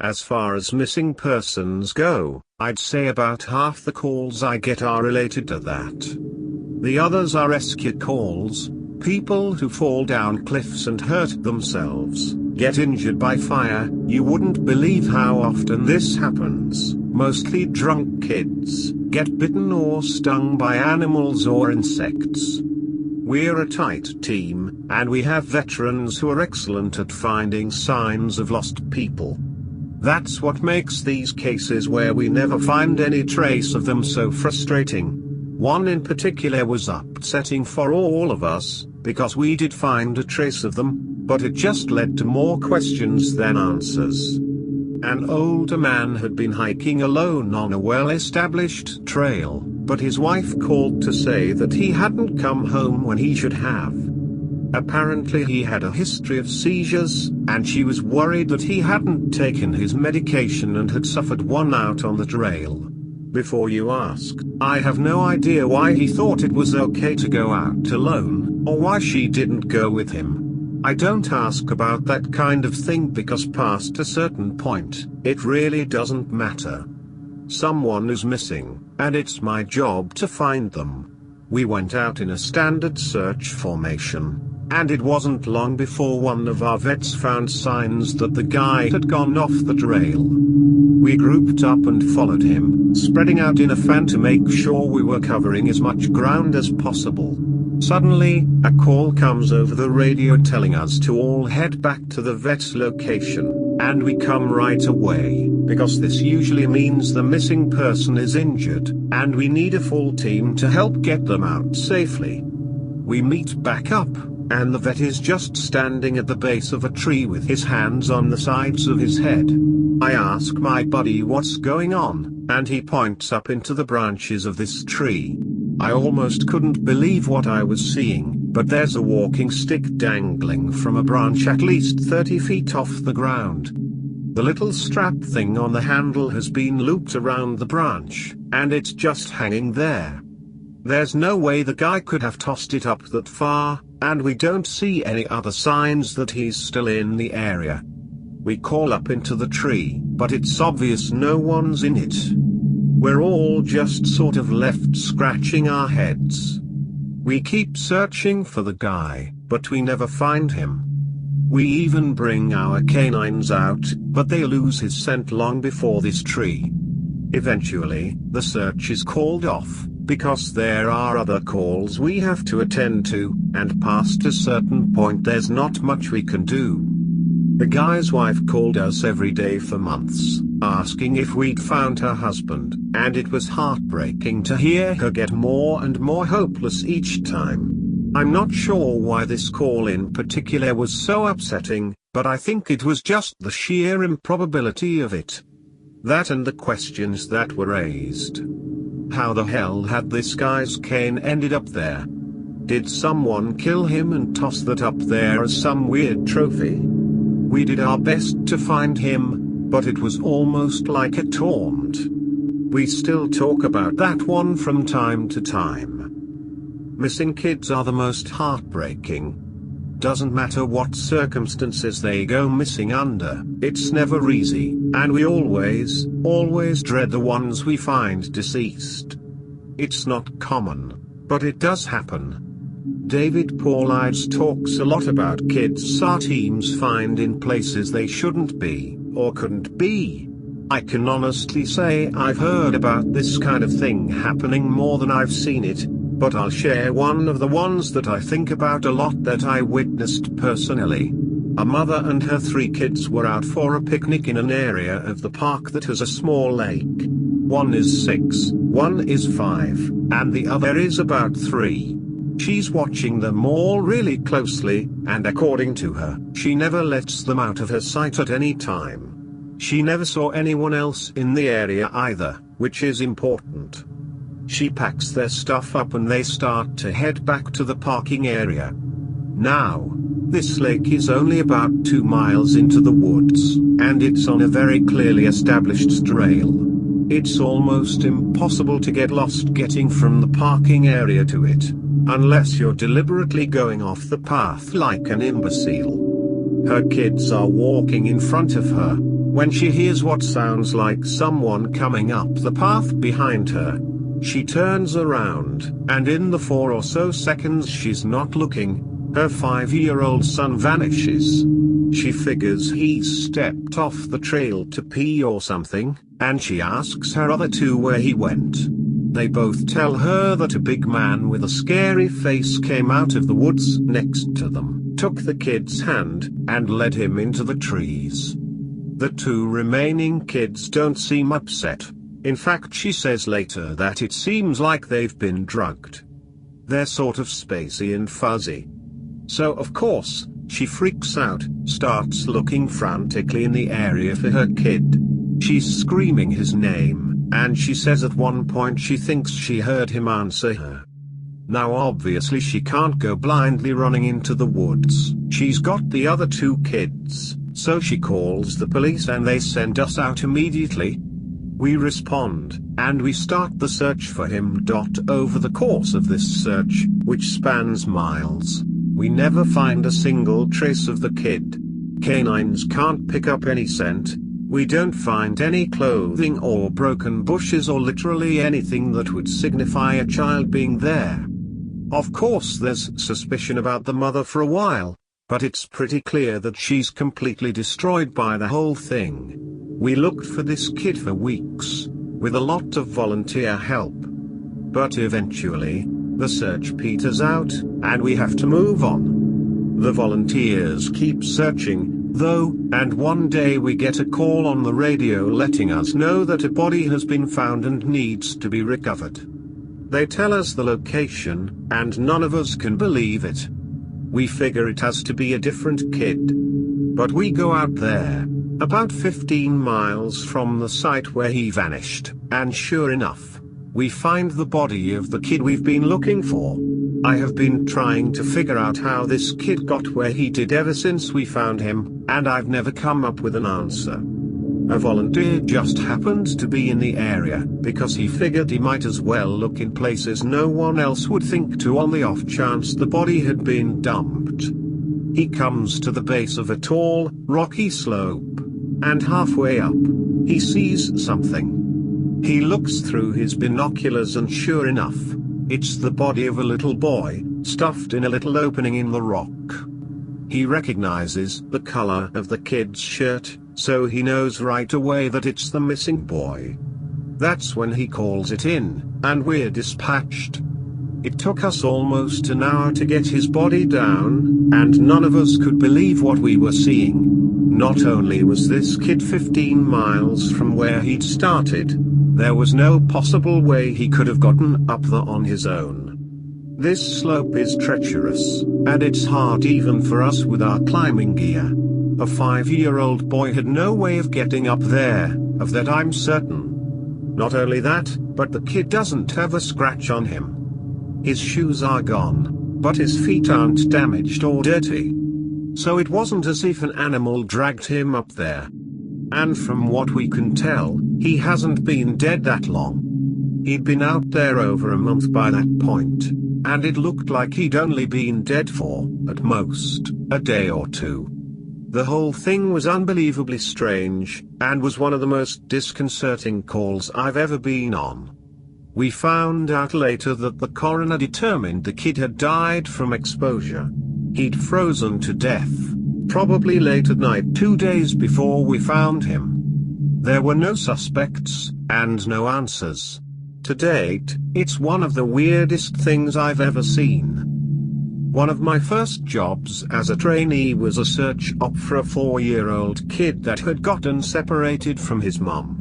As far as missing persons go, I'd say about half the calls I get are related to that. The others are rescue calls, people who fall down cliffs and hurt themselves, get injured by fire. You wouldn't believe how often this happens. Mostly drunk kids get bitten or stung by animals or insects. We're a tight team, and we have veterans who are excellent at finding signs of lost people. That's what makes these cases where we never find any trace of them so frustrating. One in particular was upsetting for all of us, because we did find a trace of them, but it just led to more questions than answers. An older man had been hiking alone on a well-established trail, but his wife called to say that he hadn't come home when he should have. Apparently he had a history of seizures, and she was worried that he hadn't taken his medication and had suffered one out on the trail. Before you ask, I have no idea why he thought it was okay to go out alone, or why she didn't go with him. I don't ask about that kind of thing because past a certain point, it really doesn't matter. Someone is missing, and it's my job to find them. We went out in a standard search formation. And it wasn't long before one of our vets found signs that the guy had gone off the trail. We grouped up and followed him, spreading out in a fan to make sure we were covering as much ground as possible. Suddenly, a call comes over the radio telling us to all head back to the vet's location, and we come right away, because this usually means the missing person is injured, and we need a full team to help get them out safely. We meet back up, and the vet is just standing at the base of a tree with his hands on the sides of his head. I ask my buddy what's going on, and he points up into the branches of this tree. I almost couldn't believe what I was seeing, but there's a walking stick dangling from a branch at least 30 feet off the ground. The little strap thing on the handle has been looped around the branch, and it's just hanging there. There's no way the guy could have tossed it up that far, and we don't see any other signs that he's still in the area. We call up into the tree, but it's obvious no one's in it. We're all just sort of left scratching our heads. We keep searching for the guy, but we never find him. We even bring our canines out, but they lose his scent long before this tree. Eventually, the search is called off, because there are other calls we have to attend to, and past a certain point there's not much we can do. The guy's wife called us every day for months, asking if we'd found her husband, and it was heartbreaking to hear her get more and more hopeless each time. I'm not sure why this call in particular was so upsetting, but I think it was just the sheer improbability of it. That and the questions that were raised. How the hell had this guy's cane ended up there? Did someone kill him and toss that up there as some weird trophy? We did our best to find him, but it was almost like a taunt. We still talk about that one from time to time. Missing kids are the most heartbreaking. Doesn't matter what circumstances they go missing under, it's never easy, and we always dread the ones we find deceased. It's not common, but it does happen. David Paulides talks a lot about kids our teams find in places they shouldn't be, or couldn't be. I can honestly say I've heard about this kind of thing happening more than I've seen it. But I'll share one of the ones that I think about a lot that I witnessed personally. A mother and her 3 kids were out for a picnic in an area of the park that has a small lake. One is 6, one is 5, and the other is about 3. She's watching them all really closely, and according to her, she never lets them out of her sight at any time. She never saw anyone else in the area either, which is important. She packs their stuff up and they start to head back to the parking area. Now, this lake is only about 2 miles into the woods, and it's on a very clearly established trail. It's almost impossible to get lost getting from the parking area to it, unless you're deliberately going off the path like an imbecile. Her kids are walking in front of her. When she hears what sounds like someone coming up the path behind her, she turns around, and in the 4 or so seconds she's not looking, her 5-year-old son vanishes. She figures he's stepped off the trail to pee or something, and she asks her other 2 where he went. They both tell her that a big man with a scary face came out of the woods next to them, took the kid's hand, and led him into the trees. The 2 remaining kids don't seem upset. In fact, she says later that it seems like they've been drugged. They're sort of spacey and fuzzy. So of course, she freaks out, starts looking frantically in the area for her kid. She's screaming his name, and she says at one point she thinks she heard him answer her. Now obviously she can't go blindly running into the woods. She's got the other 2 kids, so she calls the police and they send us out immediately. We respond, and we start the search for him. Over the course of this search, which spans miles, we never find a single trace of the kid. Canines can't pick up any scent. We don't find any clothing or broken bushes or literally anything that would signify a child being there. Of course there's suspicion about the mother for a while, but it's pretty clear that she's completely destroyed by the whole thing. We looked for this kid for weeks, with a lot of volunteer help. But eventually, the search peters out, and we have to move on. The volunteers keep searching, though, and one day we get a call on the radio letting us know that a body has been found and needs to be recovered. They tell us the location, and none of us can believe it. We figure it has to be a different kid. But we go out there, about 15 miles from the site where he vanished, and sure enough, we find the body of the kid we've been looking for. I have been trying to figure out how this kid got where he did ever since we found him, and I've never come up with an answer. A volunteer just happened to be in the area, because he figured he might as well look in places no one else would think to on the off chance the body had been dumped. He comes to the base of a tall, rocky slope, and halfway up, he sees something. He looks through his binoculars and sure enough, it's the body of a little boy, stuffed in a little opening in the rock. He recognizes the color of the kid's shirt, so he knows right away that it's the missing boy. That's when he calls it in, and we're dispatched. It took us almost an hour to get his body down, and none of us could believe what we were seeing. Not only was this kid 15 miles from where he'd started, there was no possible way he could have gotten up there on his own. This slope is treacherous, and it's hard even for us with our climbing gear. A 5-year-old boy had no way of getting up there, of that I'm certain. Not only that, but the kid doesn't have a scratch on him. His shoes are gone, but his feet aren't damaged or dirty. So it wasn't as if an animal dragged him up there. And from what we can tell, he hasn't been dead that long. He'd been out there over a month by that point, and it looked like he'd only been dead for, at most, a day or 2. The whole thing was unbelievably strange, and was one of the most disconcerting calls I've ever been on. We found out later that the coroner determined the kid had died from exposure. He'd frozen to death, probably late at night 2 days before we found him. There were no suspects, and no answers. To date, it's one of the weirdest things I've ever seen. One of my first jobs as a trainee was a search op for a 4-year-old kid that had gotten separated from his mom.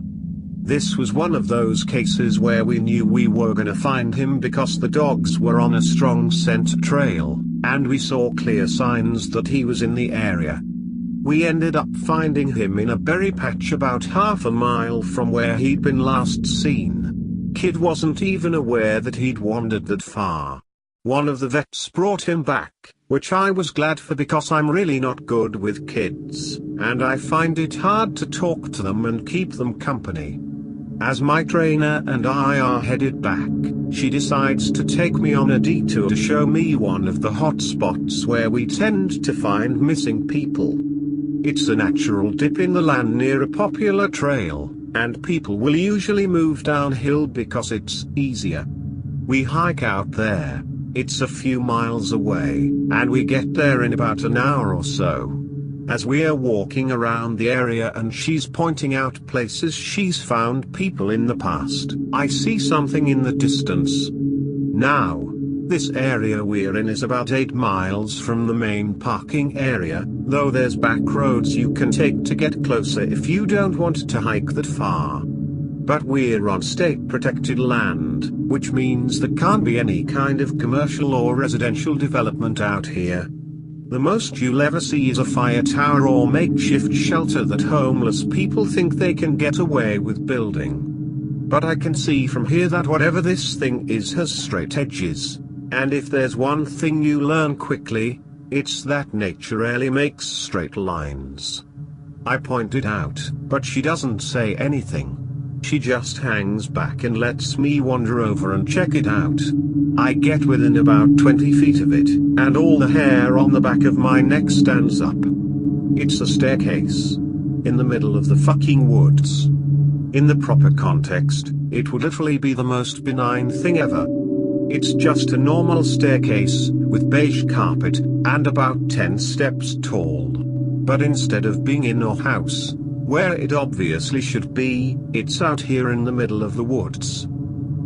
This was one of those cases where we knew we were gonna find him because the dogs were on a strong scent trail, and we saw clear signs that he was in the area. We ended up finding him in a berry patch about half a mile from where he'd been last seen. Kid wasn't even aware that he'd wandered that far. One of the vets brought him back, which I was glad for because I'm really not good with kids, and I find it hard to talk to them and keep them company. As my trainer and I are headed back, she decides to take me on a detour to show me one of the hot spots where we tend to find missing people. It's a natural dip in the land near a popular trail, and people will usually move downhill because it's easier. We hike out there. It's a few miles away, and we get there in about an hour or so. As we are walking around the area and she's pointing out places she's found people in the past, I see something in the distance. Now, this area we're in is about 8 miles from the main parking area, though there's back roads you can take to get closer if you don't want to hike that far. But we're on state protected land, which means there can't be any kind of commercial or residential development out here. The most you'll ever see is a fire tower or makeshift shelter that homeless people think they can get away with building. But I can see from here that whatever this thing is has straight edges. And if there's one thing you learn quickly, it's that nature rarely makes straight lines. I point it out, but she doesn't say anything. She just hangs back and lets me wander over and check it out. I get within about 20 feet of it, and all the hair on the back of my neck stands up. It's a staircase. In the middle of the fucking woods. In the proper context, it would literally be the most benign thing ever. It's just a normal staircase, with beige carpet, and about 10 steps tall. But instead of being in a house, where it obviously should be, it's out here in the middle of the woods.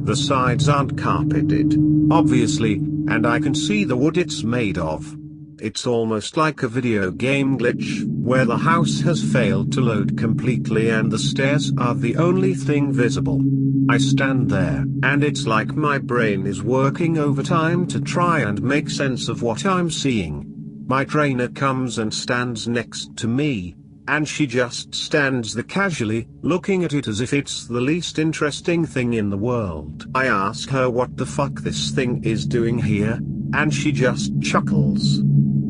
The sides aren't carpeted, obviously, and I can see the wood it's made of. It's almost like a video game glitch, where the house has failed to load completely and the stairs are the only thing visible. I stand there, and it's like my brain is working overtime to try and make sense of what I'm seeing. My trainer comes and stands next to me, and she just stands there casually, looking at it as if it's the least interesting thing in the world. I ask her what the fuck this thing is doing here, and she just chuckles.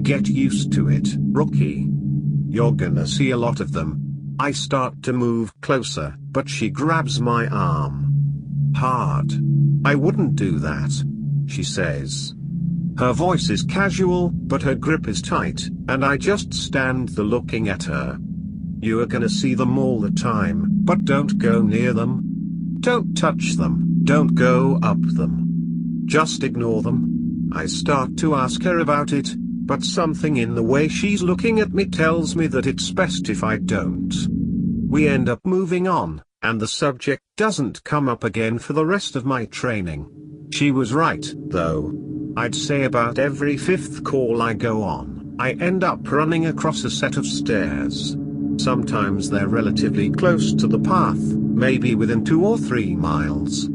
Get used to it, rookie. You're gonna see a lot of them. I start to move closer, but she grabs my arm. Hard. I wouldn't do that, she says. Her voice is casual, but her grip is tight, and I just stand there looking at her. You are gonna see them all the time, but don't go near them. Don't touch them, don't go up them. Just ignore them. I start to ask her about it, but something in the way she's looking at me tells me that it's best if I don't. We end up moving on, and the subject doesn't come up again for the rest of my training. She was right, though. I'd say about every 5th call I go on, I end up running across a set of stairs. Sometimes they're relatively close to the path, maybe within 2 or 3 miles.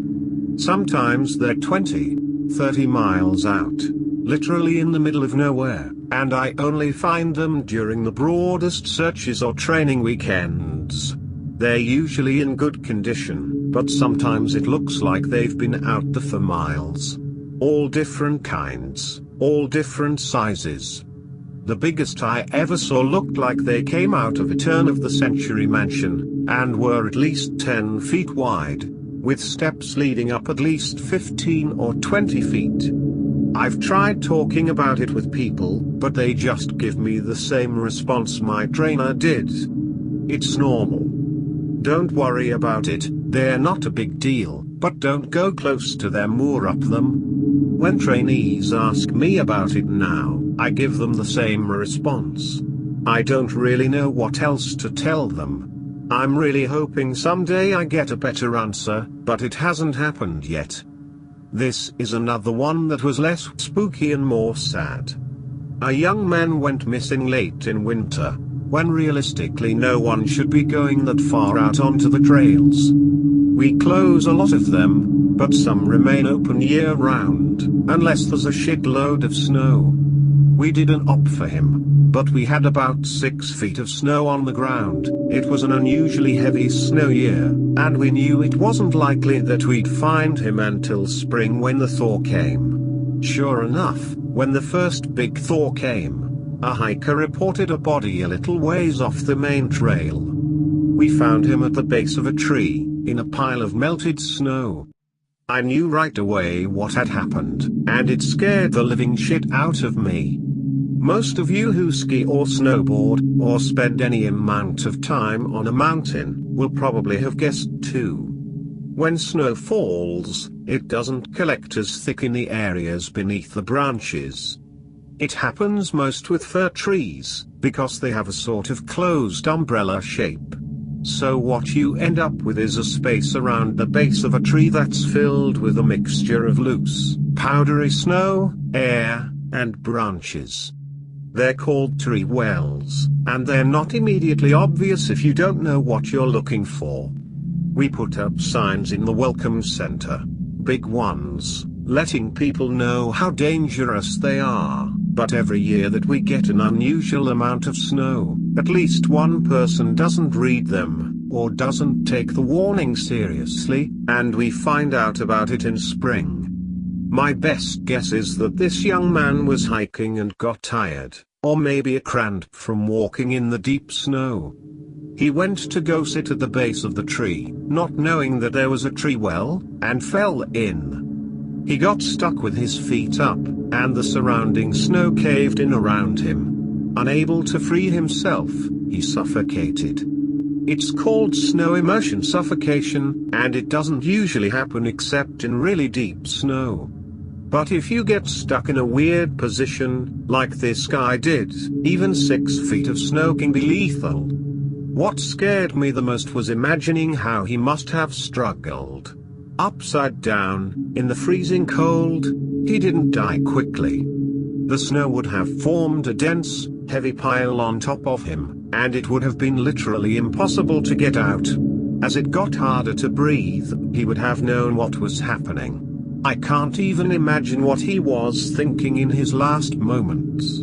Sometimes they're 20, 30 miles out, literally in the middle of nowhere, and I only find them during the broadest searches or training weekends. They're usually in good condition, but sometimes it looks like they've been out there for miles. All different kinds, all different sizes. The biggest I ever saw looked like they came out of a turn-of-the-century mansion, and were at least 10 feet wide, with steps leading up at least 15 or 20 feet. I've tried talking about it with people, but they just give me the same response my trainer did. It's normal. Don't worry about it, they're not a big deal, but don't go close to them or up them. When trainees ask me about it now, I give them the same response. I don't really know what else to tell them. I'm really hoping someday I get a better answer, but it hasn't happened yet. This is another one that was less spooky and more sad. A young man went missing late in winter, when realistically no one should be going that far out onto the trails. We close a lot of them, but some remain open year-round, unless there's a shitload of snow. We didn't opt for him, but we had about 6 feet of snow on the ground. It was an unusually heavy snow year, and we knew it wasn't likely that we'd find him until spring when the thaw came. Sure enough, when the first big thaw came, a hiker reported a body a little ways off the main trail. We found him at the base of a tree, in a pile of melted snow. I knew right away what had happened, and it scared the living shit out of me. Most of you who ski or snowboard, or spend any amount of time on a mountain, will probably have guessed too. When snow falls, it doesn't collect as thick in the areas beneath the branches. It happens most with fir trees, because they have a sort of closed umbrella shape. So what you end up with is a space around the base of a tree that's filled with a mixture of loose, powdery snow, air, and branches. They're called tree wells, and they're not immediately obvious if you don't know what you're looking for. We put up signs in the welcome center, big ones, letting people know how dangerous they are, but every year that we get an unusual amount of snow, at least one person doesn't read them, or doesn't take the warning seriously, and we find out about it in spring. My best guess is that this young man was hiking and got tired, or maybe a cramp from walking in the deep snow. He went to go sit at the base of the tree, not knowing that there was a tree well, and fell in. He got stuck with his feet up, and the surrounding snow caved in around him. Unable to free himself, he suffocated. It's called snow immersion suffocation, and it doesn't usually happen except in really deep snow. But if you get stuck in a weird position, like this guy did, even 6 feet of snow can be lethal. What scared me the most was imagining how he must have struggled. Upside down, in the freezing cold, he didn't die quickly. The snow would have formed a dense, heavy pile on top of him, and it would have been literally impossible to get out. As it got harder to breathe, he would have known what was happening. I can't even imagine what he was thinking in his last moments.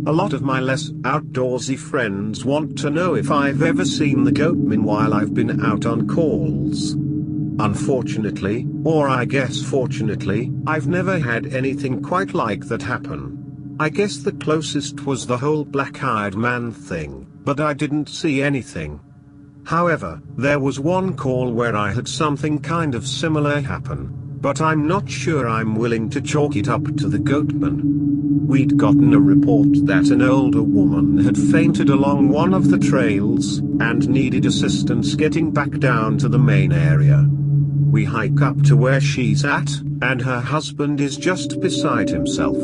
A lot of my less outdoorsy friends want to know if I've ever seen the goatman while I've been out on calls. Unfortunately, or I guess fortunately, I've never had anything quite like that happen. I guess the closest was the whole black-eyed man thing, but I didn't see anything. However, there was one call where I had something kind of similar happen, but I'm not sure I'm willing to chalk it up to the goatman. We'd gotten a report that an older woman had fainted along one of the trails, and needed assistance getting back down to the main area. We hike up to where she's at, and her husband is just beside himself.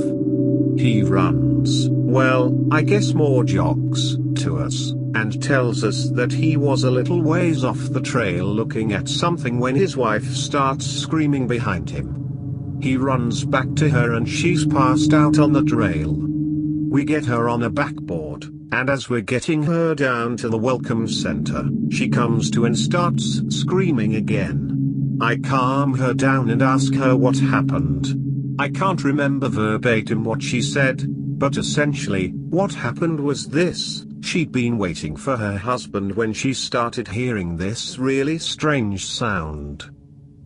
He runs, well, I guess more jogs, to us, and tells us that he was a little ways off the trail looking at something when his wife starts screaming behind him. He runs back to her and she's passed out on the trail. We get her on a backboard, and as we're getting her down to the welcome center, she comes to and starts screaming again. I calm her down and ask her what happened. I can't remember verbatim what she said, but essentially, what happened was this: she'd been waiting for her husband when she started hearing this really strange sound.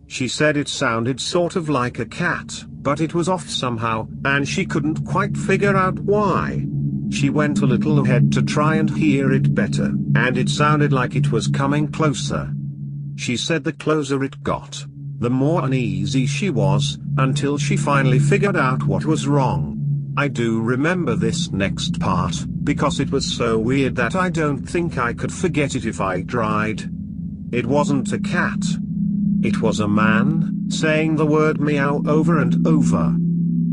She said it sounded sort of like a cat, but it was off somehow, and she couldn't quite figure out why. She went a little ahead to try and hear it better, and it sounded like it was coming closer. She said the closer it got, the more uneasy she was, until she finally figured out what was wrong. I do remember this next part, because it was so weird that I don't think I could forget it if I tried. It wasn't a cat. It was a man, saying the word meow over and over.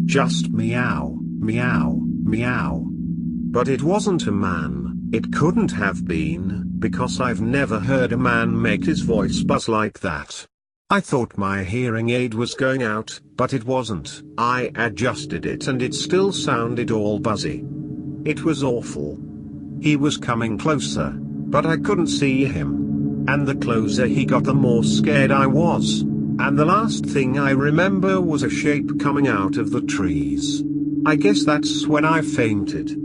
Just meow, meow, meow. But it wasn't a man, it couldn't have been, because I've never heard a man make his voice buzz like that. I thought my hearing aid was going out, but it wasn't. I adjusted it and it still sounded all buzzy. It was awful. He was coming closer, but I couldn't see him. And the closer he got, the more scared I was. And the last thing I remember was a shape coming out of the trees. I guess that's when I fainted.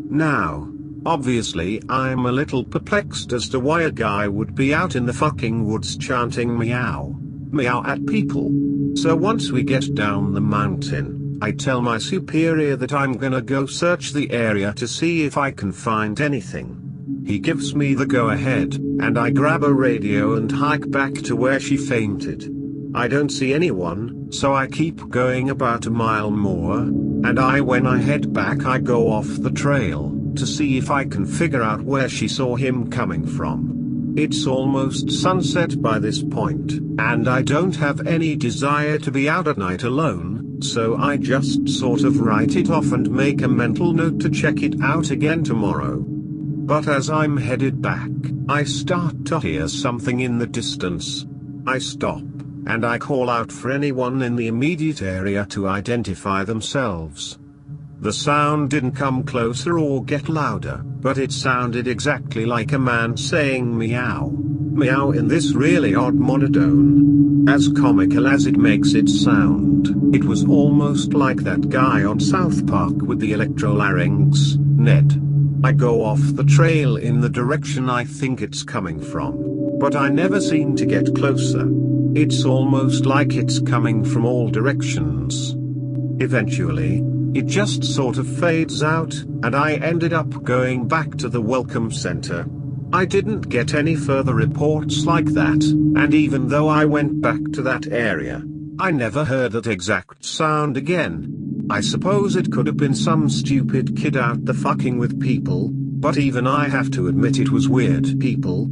Now, obviously I'm a little perplexed as to why a guy would be out in the fucking woods chanting meow, meow at people. So once we get down the mountain, I tell my superior that I'm gonna go search the area to see if I can find anything. He gives me the go-ahead, and I grab a radio and hike back to where she fainted. I don't see anyone, so I keep going about a mile more, And when I head back I go off the trail, to see if I can figure out where she saw him coming from. It's almost sunset by this point, and I don't have any desire to be out at night alone, so I just sort of write it off and make a mental note to check it out again tomorrow. But as I'm headed back, I start to hear something in the distance. I stop, and I call out for anyone in the immediate area to identify themselves. The sound didn't come closer or get louder, but it sounded exactly like a man saying meow, meow in this really odd monotone. As comical as it makes it sound, it was almost like that guy on South Park with the electrolarynx, Ned. I go off the trail in the direction I think it's coming from, but I never seem to get closer. It's almost like it's coming from all directions. Eventually, it just sort of fades out, and I ended up going back to the welcome center. I didn't get any further reports like that, and even though I went back to that area, I never heard that exact sound again. I suppose it could have been some stupid kid out there fucking with people, but even I have to admit it was weird. People